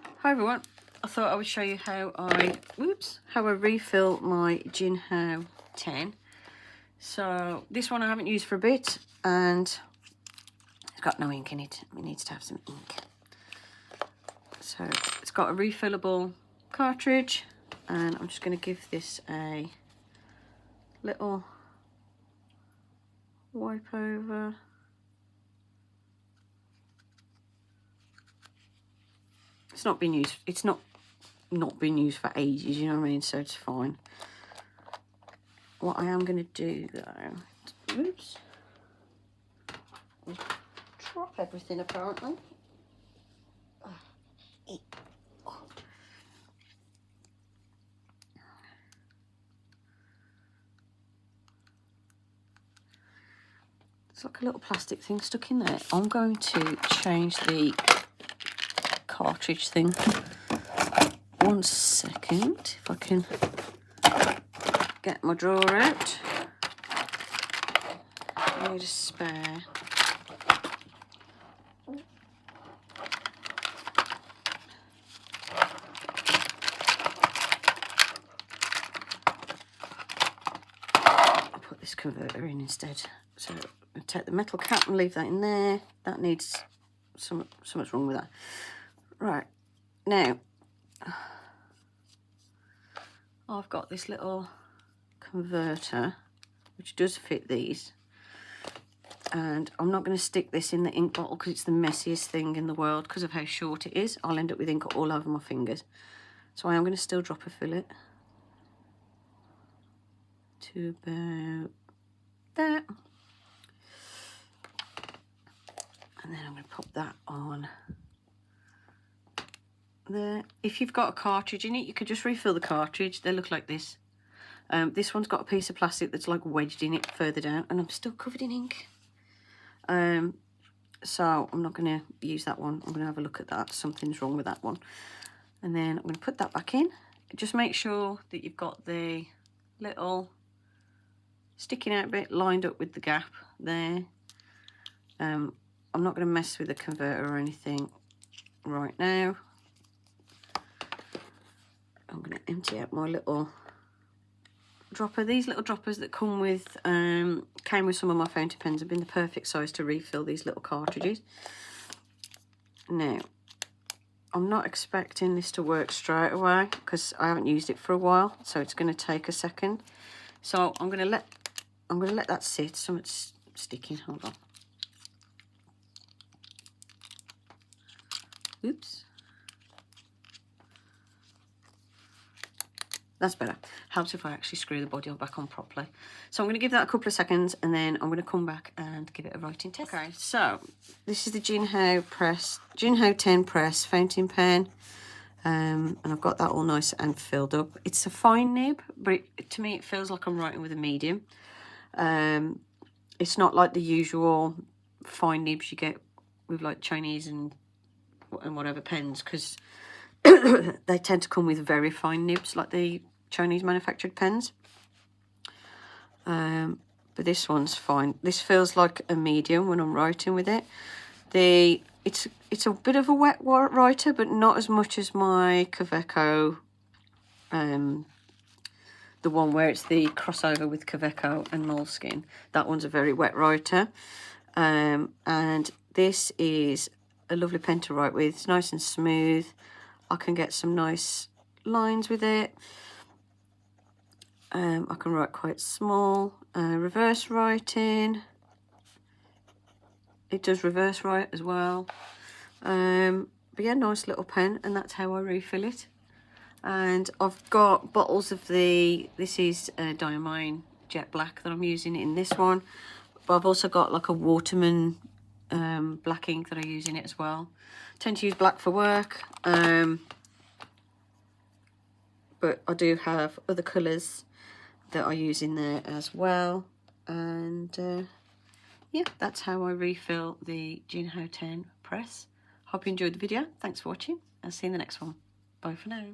Hi everyone, I thought I would show you how I refill my Jinhao 10. So this one I haven't used for a bit and it's got no ink in it. It needs to have some ink. So it's got a refillable cartridge and I'm just going to give this a little wipe over. It's not been used, it's not been used for ages, you know what I mean, so it's fine. What I am going to do though, oops, drop everything apparently. It's like a little plastic thing stuck in there. I'm going to change the cartridge thing. 1 second, if I can get my drawer out. I need a spare. I'll put this converter in instead. So I'll take the metal cap and leave that in there. That needs something's wrong with that. Right, now I've got this little converter which does fit these, and I'm not going to stick this in the ink bottle because it's the messiest thing in the world because of how short it is. I'll end up with ink all over my fingers, so I am going to still drop a fillet to about there, and then I'm going to pop that on there. If you've got a cartridge in it, you could just refill the cartridge. They look like this. This one's got a piece of plastic that's like wedged in it further down, and I'm still covered in ink. So I'm not going to use that one. I'm going to have a look at that. Something's wrong with that one. And then I'm going to put that back in. Just make sure that you've got the little sticking out bit lined up with the gap there. I'm not going to mess with the converter or anything right now. I'm going to empty out my little dropper. These little droppers that come with came with some of my fountain pens have been the perfect size to refill these little cartridges. Now I'm not expecting this to work straight away because I haven't used it for a while, so it's going to take a second. So I'm going to let that sit. Something's sticking. Hold on. Oops. That's better. Helps if I actually screw the body back on properly. So I'm going to give that a couple of seconds and then I'm going to come back and give it a writing test. Okay, so this is the Jinhao 10 press fountain pen. And I've got that all nice and filled up. It's a fine nib, but to me it feels like I'm writing with a medium. It's not like the usual fine nibs you get with like Chinese and whatever pens, because they tend to come with very fine nibs like the Chinese manufactured pens. But this one's fine. This feels like a medium when I'm writing with it. It's a bit of a wet writer, but not as much as my Kaweco, the one where it's the crossover with Kaweco and Moleskine. That one's a very wet writer. And this is a lovely pen to write with. It's nice and smooth. I can get some nice lines with it. I can write quite small. Reverse writing. It does reverse write as well. But yeah, nice little pen, and that's how I refill it. And I've got bottles of this is Diamine Jet Black that I'm using in this one. But I've also got like a Waterman black ink that I use in it as well. I tend to use black for work. But I do have other colours that I use in there as well. And yeah, that's how I refill the Jinhao 10 press. Hope you enjoyed the video. Thanks for watching. I'll see you in the next one. Bye for now.